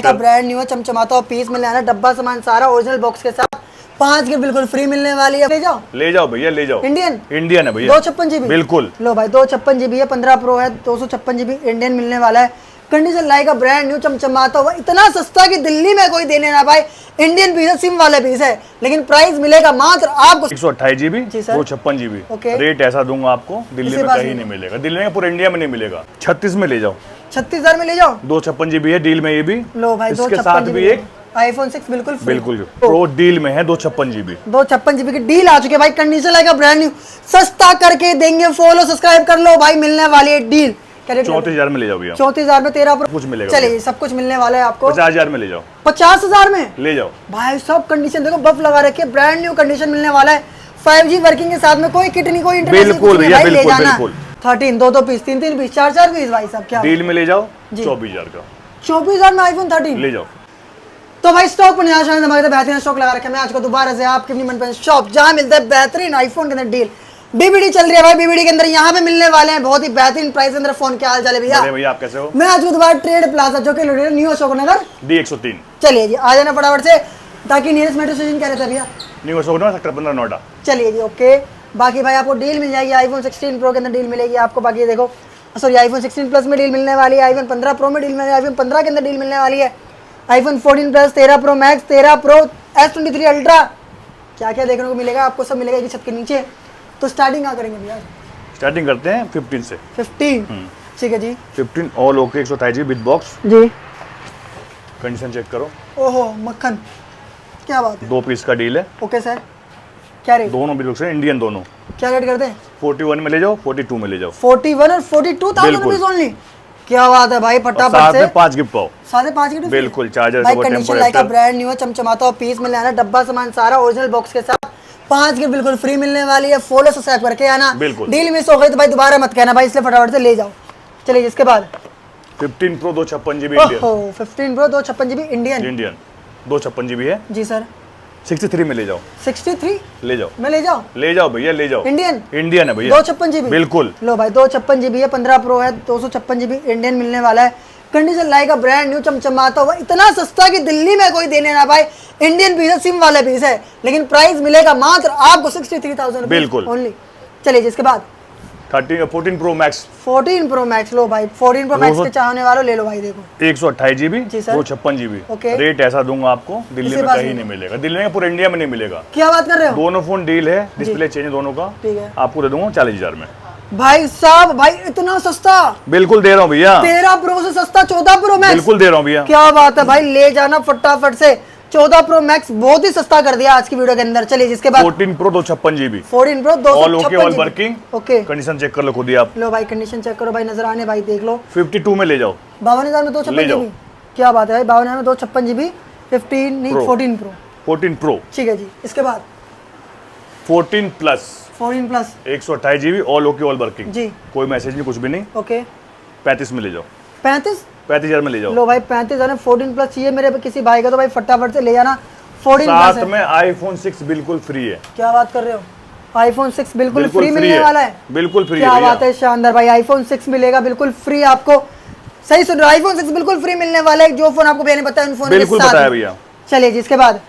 का brand new है, चमचमाता हुआ पीस मिलने वाला, डब्बा सामान सारा ओरिजिनल बॉक्स के साथ 5 गिफ्ट बिल्कुल फ्री मिलने वाली है। ले जाओ भैया, ले जाओ। इंडियन है भैया, 256 GB बिल्कुल। लो भाई 256 GB है, 15 प्रो है, 256 GB इंडियन मिलने वाला है। कंडीशन लाइक का ब्रांड न्यू चमचमाता हुआ, इतना सस्ता कि दिल्ली में कोई देने ना भाई। इंडियन पीस है, सिम वाले पीस है, लेकिन प्राइस मिलेगा मात्र आपको 128 GB 256 GB। रेट ऐसा दूंगा आपको, दिल्ली में कहीं नहीं मिलेगा, दिल्ली में पूरे इंडिया में नहीं मिलेगा। 36 में ले जाओ, 36,000 में ले जाओ। 256 GB है, डील में ये भी लो भाई, इसके साथ भी एक iPhone 6 बिल्कुल प्रो डील में है, 256 GB 256 GB की डील आ चुकी है भाई। कंडीशन लाइक ब्रांड न्यू, सस्ता करके देंगे। फॉलो सब्सक्राइब कर लो भाई, मिलने वाली है डील। 34,000 में ले जाओ भैया, 34,000 में 13 प्रो कुछ मिलेगा। चलिए सब कुछ मिलने वाला है आपको। 50,000 में ले जाओ, 50,000 में ले जाओ भाई। सब कंडीशन देखो, बफ लगा रखे, ब्रांड न्यू कंडीशन मिलने वाला है। 5G वर्किंग के साथ में, कोई किट नहीं, कोई इंटरनेट बिल्कुल भैया, बिल्कुल 13 2 पीस, 3 पीस, 4 पीस भाई सब। क्या डील में ले जाओ, 24,000 का, 24,000 में iPhone 13 ले जाओ। तो भाई स्टॉक पर निराश होने हमारे बेहतरीन स्टॉक लगा रखे हैं। मैं आज को दोबारा से आपकी अपनी मनपसंद शॉप जहां मिलता है बेहतरीन आईफोन के अंदर डील। बीबीडी चल रही है भाई, बीबीडी के अंदर यहाँ पे मिलने वाले हैं बहुत ही बेहतरीन प्राइस के अंदर फोन। क्या हाल चाल है भैया? भैया आप कैसे हो? मैं आज को दोबारा ट्रेड प्लाजा जो कि located new Ashok Nagar D103। चलिए जी आ जाना फटाफट से, ताकि नियरेस्ट मेट्रो स्टेशन क्या रहता है भैया? New Ashok Nagar sector 15 Noida. चलिए जी ओके। बाकी भाई आपको डील मिल जाएगी, आईफोन 16 प्रो के अंदर डील मिलेगी आपको। बाकी देखो सॉरी, आईफोन 16 प्लस में डील मिलने वाली है, आईफोन 15 प्रो में डील मिलने वाली है, आईफोन 15 के अंदर डील मिलने वाली है, iPhone 14 plus, 13 pro max, 13 pro, S23 ultra, क्या क्या देखने को मिलेगा आपको, सब मिलेगा एक छत के नीचे। तो स्टार्टिंग कहाँ करेंगे भैया? स्टार्टिंग करते हैं 15 से। 15 ठीक है जी। 15 all okay, 128 GB with box जी। कंडीशन चेक करो। ओहो मक्खन, क्या बात है। 2 पीस का डील है। ओके सर, क्या रेट? दोनों बिल्कुल से इंडियन दोनों। क्या रेट करते हैं? 41 में ले जाओ, 42 में ले जाओ। 41 और 42,000 रुपीज ओनली। क्या बात है भाई, फटाफट से 5 गिफ्ट पाओ, 5.5 गिफ्ट बिल्कुल। चार्जर भाई, कंडीशन लाइक का ब्रांड न्यू है, चमचमाता हुआ पीस मिलने वाला, डब्बा सामान सारा ओरिजिनल बॉक्स के साथ 5 गिफ्ट बिल्कुल फ्री मिलने वाली है। फॉलो सब्सक्राइब करके आना। डील मिस हो गई तो भाई दोबारा मत कहना भाई, इसलिए फटाफट से ले जाओ। चलिए इसके बाद 15 प्रो 256 GB इंडियन। ओहो 15 प्रो 256 GB इंडियन 256 GB है जी सर। 63 में ले जाओ। 63 ले जाओ, मैं ले जाओ भैया, ले जाओ। इंडियन है भैया, 256 GB बिल्कुल। लो भाई 256 GB है, 15 प्रो है, 256 GB इंडियन मिलने वाला है। कंडीशन लाइक का ब्रांड न्यू चमचमाता हुआ, इतना सस्ता कि दिल्ली में कोई देने ना भाई। इंडियन पीस है, सिम वाले पीस है, लेकिन प्राइस मिलेगा मात्र आपको 63,000 बिल्कुल ओनली। चलिए जिसके बाद 14 प्रो मैक्स। 14 प्रो मैक्स लो भाई, 14 प्रो मैक्स के चाहने वालों ले लो भाई। देखो 128 GB जी सर, 256 GB। ओके। रेट ऐसा दूंगा आपको, दिल्ली में कहीं नहीं मिलेगा, दिल्ली में पूरे इंडिया में नहीं मिलेगा। क्या बात कर रहे हो? दोनों फोन डील है, डिस्प्ले चेंज है दोनों का। ठीक है, आपको दे दूंगा 40,000 में। भाई साहब, भाई इतना सस्ता? बिल्कुल दे रहा हूँ भैया। 13 प्रो से सस्ता 14 प्रो मैक्स? बिल्कुल दे रहा हूँ भैया। क्या बात है भाई, ले जाना फटाफट से। 14 प्रो मैक्स बहुत ही सस्ता कर दिया आज की वीडियो के अंदर। चलिए जिसके बाद 14 pro 256 GB 14 pro all okay, all working. Okay, condition check कर लो खुद ही आप। लो भाई कंडीशन चेक करो भाई, नजर आने भाई देख लो। 52 में ले जाओ, 52,000 में 256 GB। क्या बात है भाई, 52,000 में 256 GB 15 नहीं 14 प्रो। 14 प्रो ठीक है जी। इसके बाद 14 plus 128 GB all okay, all working जी, कोई मैसेज नहीं, कुछ भी नहीं। ओके 35 में ले जाओ। 35,000 में ले जाओ। लो भाई 35,000 में 14 प्लस चाहिए मेरे किसी भाई का तो भाई फटाफट से ले जाना। 14 साथ प्लस में आईफोन 6 बिल्कुल फ्री है। क्या बात कर रहे हो, आईफोन 6 बिल्कुल फ्री मिलने वाला है। बिल्कुल फ्री। क्या बात है, शानदार भाई, आईफोन 6 मिलेगा बिल्कुल फ्री आपको। सही सुन रहे हो, आईफोन 6 बिल्कुल फ्री मिलने वाला है। जो फोन आपको भैया ने बताया उन फोन बिल्कुल बताया भैया। चलिए जिसके बाद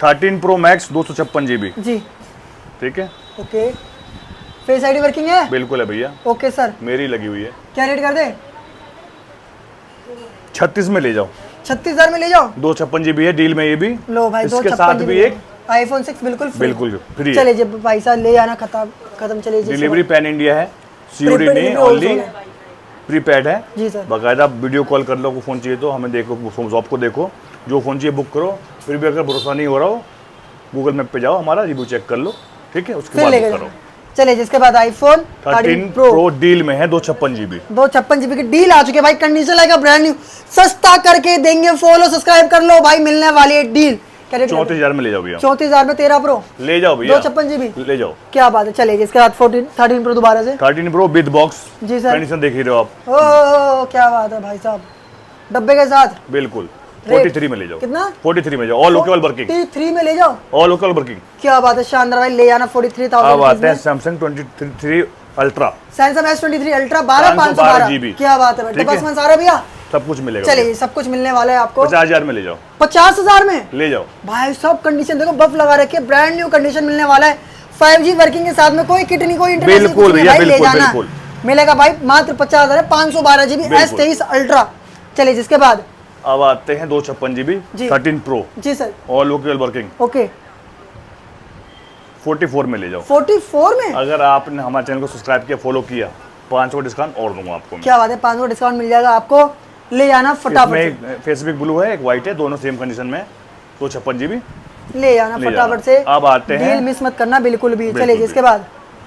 13 प्रो मैक्स 256 GB जी, ठीक है, ओके। फेस आईडी वर्किंग है? बिल्कुल है भैया। ओके सर, मेरी लगी हुई है। क्या रेट कर दे? 36 में ले जाओ, 36,000 में ले जाओ। 256 GB है, डील में ये भी। लो भाई इसके साथ भी एक आईफोन 6 बिल्कुल फ्री। चलिए जब भाई साहब ले आना, खत्म। चलिए डिलीवरी पैन इंडिया है, सीओडी नहीं, ओनली प्रीपेड है जी सर। बाकायदा वीडियो कॉल कर लो, को फोन चाहिए तो हमें देखो, शॉप को देखो, जो फोन चाहिए बुक करो। फिर भी अगर भरोसा नहीं हो रहा हो, गूगल मैप पे जाओ, हमारा रिव्यू चेक कर लो, ठीक है, उसके बाद बुक करो। चलिए जिसके बाद आईफोन 13 प्रो डील में है, 256 GB 256 GB की डील आ चुकी है भाई। कंडीशन लाइक ब्रांड न्यू, सस्ता करके देंगे। फॉलो सब्सक्राइब कर लो भाई, मिलने वाली है डील। 34,000 में ले जाओ भैया। 34,000 में 13 प्रो ले जाओ भैया, 256 GB ले जाओ। क्या बात है। चलिए इसके बाद 13 प्रो दोबारा से 13 प्रो विद बॉक्स जी सर। कंडीशन देख ही रहे हो आप। ओह क्या बात है भाई साहब, डब्बे के साथ बिल्कुल। 43 में ले जाओ। कितना? 43 में जाओ, ऑल ओके, ऑल वर्किंग। 43 में ले जाओ, ऑल ओके, ऑल वर्किंग। क्या बात है, शानदार भाई, ले जाना 43,000। अब आते हैं Samsung 23 ultra, Samsung S23 ultra 12,512 GB। क्या बात है भाई, डब्बा सामान सारा भैया सब कुछ मिलेगा। चलिए सब कुछ मिलने वाला है आपको 50,000 में ले जाओ, 50,000 में ले जाओ भाई। सब कंडीशन देखो, बफ लगा रखे, ब्रांड न्यू कंडीशन मिलने वाला है। 5G वर्किंग के साथ में, कोई किट नहीं, कोई इंटरनेशनल बिल्कुल कुछ नहीं भैया, भाई, ले बिल्कुल, जाना बिल्कुल। मिलेगा भाई मात्र 50,000 है। 512 GB S23 अल्ट्रा। चलिए जिसके बाद अब आते हैं 256 GB जी। 13 प्रो जी sir, all local working, okay 44 में ले जाओ। 44 में, अगर आपने हमारे चैनल को सब्सक्राइब किया, फॉलो किया, 500 डिस्काउंट और दूंगा आपको मैं। क्या बात है, 500 डिस्काउंट मिल जाएगा आपको, ले जाना फटाफट इसमें एक फेसबुक ब्लू है, एक व्हाइट है, दोनों सेम कंडीशन में 256 GB। से ले जाना ले फटाफट जाना। से। अब आते हैं- डील मिस मत करना बिल्कुल भी। बिल्कुल चलिए भी। जिसके बाद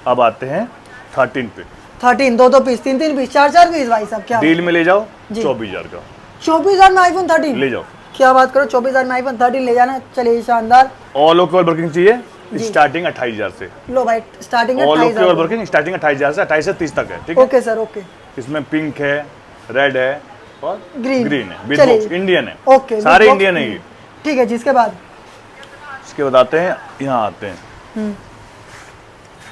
अब आते हैं 13 पे, 13, 2 पीस, 3 पीस, 4 पीस भाई साहब। क्या डील में ले जाओ जी। 24,000 का 24,000 में आईफोन 13 ले जाओ। क्या बात करो, 24,000 में आईफोन 13 ले जाना। चलिए शानदार। ऑल ओके वर्किंग चाहिए, स्टार्टिंग 28,000 से। लो भाई starting all okay 28,000। Working starting 28,000 से 28 से 30 तक है, ठीक है। ओके सर, ओके इसमें पिंक है, रेड है और ग्रीन ग्रीन है, बिग चलिए। बॉक्स इंडियन है, ओके सारे बिग इंडियन बॉक्स है ये। ठीक है। जिसके बाद इसके बाद आते हैं, यहाँ आते हैं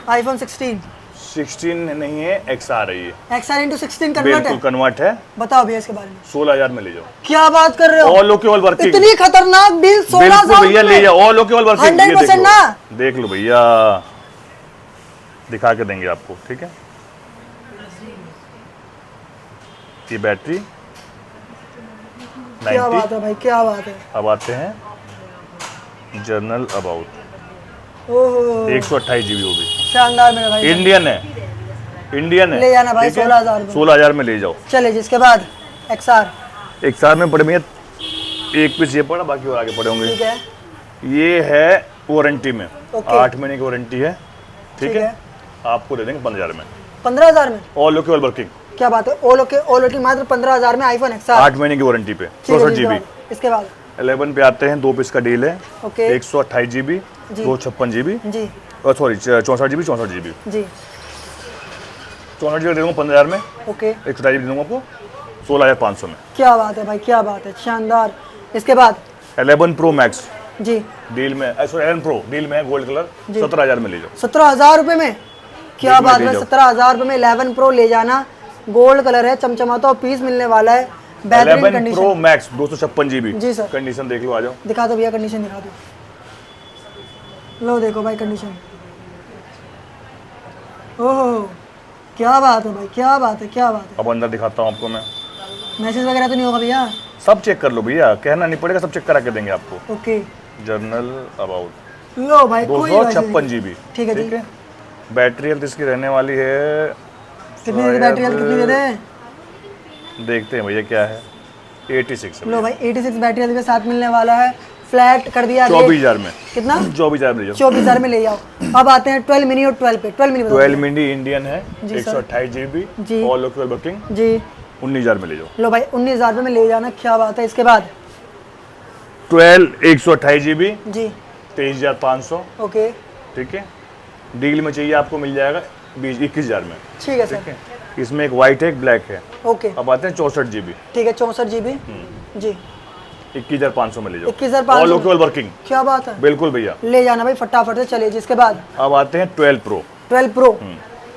आईफोन 16 16 नहीं है, XR है ये, XR into 16 कन्वर्ट बिल्कुल है। कन्वर्ट है। बताओ भैया इसके बारे में। 16,000 में ले जाओ। क्या बात कर रहे हो, ऑल ओके ऑल वर्किंग, इतनी खतरनाक डील। बिल्कुल 16,000 भैया ले जाओ। ऑल ओके ऑल वर्किंग 100% ना। देख लो भैया, दिखा के देंगे आपको, ठीक है। ये बैटरी क्या 90। बात है भाई, क्या बात है। अब आते हैं जर्नल अबाउट, ओहो 128 GB, वो भी शानदार मेरे भाई। इंडियन है, इंडियन है। ले जाना भाई, ठीक है? 16,000 में। 16,000 में ले जाओ। चलिए जिसके बाद XR। XR में पड़े भैया, एक पीस ये पड़ा, बाकी और आगे पड़े होंगे। ठीक है, ये है वारंटी में, ओके। 8 महीने की वारंटी है, ठीक ठीक है। है। आपको दे देंगे 15,000 में, 15,000 में। ऑल ओके ऑल वर्किंग, क्या बात है, ऑल ओके मात्र 15,000 में आईफोन XR। 8 महीने की वारंटी पे, ठीक है, 64 जिसके GB। बाद- इसके बाद 11 पे आते हैं, 2 पीस का डील है, ओके 128 GB, जी। 256 GB, जी और सॉरी 64 GB, 64 GB, जी 64 GB दे दूंगा 15,000 में, ओके। 128 GB दे दूंगा आपको 16,500 में। क्या बात है भाई, क्या बात है, शानदार। इसके बाद 11 प्रो मैक्स जी डील में, सॉरी 11 प्रो डील में है, गोल्ड कलर, 17,000 में ले जाओ। 17,000 रुपये में। क्या बिल्कुल बात ले है, जाओ। 17,000 रुपये में 11 प्रो ले जाना। गोल्ड कलर है, चमचमाता हुआ पीस मिलने वाला है, बेहतरीन 11 कंडीशन। प्रो मैक्स 256 GB, जी सर। कंडीशन देख लो, आ जाओ। दिखा दो भैया, कंडीशन दिखा दो। लो देखो भाई कंडीशन। ओहो क्या बात है भाई, क्या बात है, क्या बात अब अंदर दिखाता हूँ आपको मैं, है। मैसेज वगैरह तो नहीं होगा भैया? सब चेक कर लो भैया, कहना नहीं पड़ेगा, सब चेक करा के देंगे आपको। ओके जर्नल अबाउट लो भाई, कोई मैसेज 256 नहीं। GB, ठीक है जी। ठीक है। बैटरी हेल्थ इसकी रहने वाली है, कितनी देर बैटरी हेल्थ कितनी देर है? देखते हैं भैया क्या है, 86 है लो भाई 86 बैटरी हेल्थ के साथ मिलने वाला है। फ्लैट कर दिया रेट। 24,000 में, कितना? 24,000 में ले जाओ। 24,000 में ले जाओ। अब आते हैं 12 मिनी और 12 पे। 12 मिनी बताओ। 12 मिनी इंडियन है, जी सर। 128 GB, जी। ऑल लोकल वर्किंग, जी 19,000 में ले जाओ। लो भाई 19,000 रुपये में ले जाना। क्या बात है। इसके बाद 12 128 GB, जी 23,500, ओके ठीक है। डील में चाहिए आपको, मिल जाएगा 21,000 में, ठीक है ठीक सर, है। इसमें एक वाइट है, एक ब्लैक है। ओके अब आते हैं 64 GB, ठीक है। 64 GB जी 21,500 में ले जाओ। 21,500 ऑल लोकल वर्किंग, क्या बात है, बिल्कुल भैया। ले जाना भाई फटाफट से। चलिए जिसके बाद अब आते हैं 12 प्रो, 12 प्रो।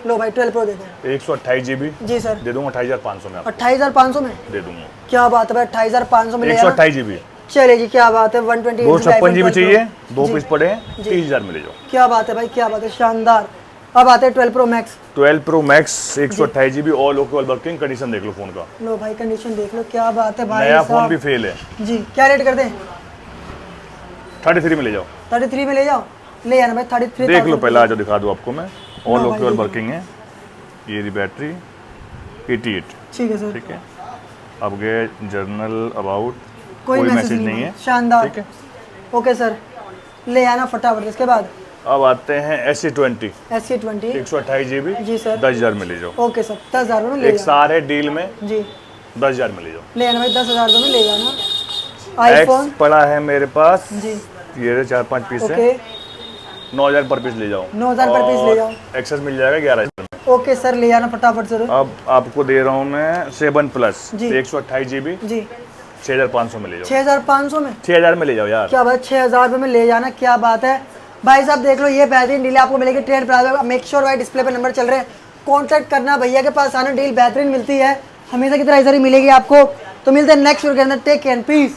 लो भाई 12 प्रो दे दो। 128 GB जी सर, दे दूंगा 28,500 में, आपको 28,500 में। दे दूंगा। क्या बात है भाई, 28,500 में ले जाना। 128 GB, चलिए जी, क्या बात है। 128 256 GB चाहिए, 2 जी। पीस पड़े हैं, 30,000 में ले जाओ। क्या बात है भाई, क्या बात है, शानदार। अब आते हैं 12 pro max. 12 pro max 128 GB, all local working, condition देख लो फोन का, लो भाई कंडीशन देख लो। क्या बात है भाई नया फोन साहब। भी फेल है। जी क्या रेट कर दें? 33 में ले जाओ। 33 में ले जाओ। ले आना भाई 33। देख लो पहले, आ जाओ दिखा दो आपको मैं। ऑल लो भाई, लोकल देखो। वर्किंग है, ये रही बैटरी 88, ठीक है सर, ठीक है। अब गए जर्नल अबाउट, कोई मैसेज नहीं है। शानदार, ठीक है। ओके सर, ले आना फटाफट। इसके बाद अब आते हैं SC20 SC20 128 GB, जी सर, 10,000 में ले जाओ। ओके सर, 10,000 रुपये में ले एक जाना। सार है डील में, जी 10,000 में ले जाओ। ले आना भाई, 10,000 रुपये में ले जाना। आईफोन एक्स पड़ा है मेरे पास, जी ये 4-5 पीस ओके, है, 9,000 पर पीस ले जाओ। 9,000 पर पीस ले जाओ। एक्सेस मिल जाएगा 11,000 में। ओके सर, ले आना फटाफट सर। अब आपको दे रहा हूँ मैं 7 प्लस जी। 128 GB, जी 6,500 में ले जाओ। 6,500 में। 6,000 में ले जाओ यार। क्या बात, 6,000 रुपये में ले जाना। क्या बात है भाई साहब, देख लो ये बेहतरीन डील आपको मिलेगी ट्रेड प्लाजा। मेक श्योर भाई डिस्प्ले पे नंबर चल रहे हैं, कॉन्टैक्ट करना, भैया के पास आना, डील बेहतरीन मिलती है, हमेशा की तरह ऐसा ही मिलेगी आपको। तो मिलते हैं नेक्स्ट वीडियो के अंदर, टेक केयर एंड पीस।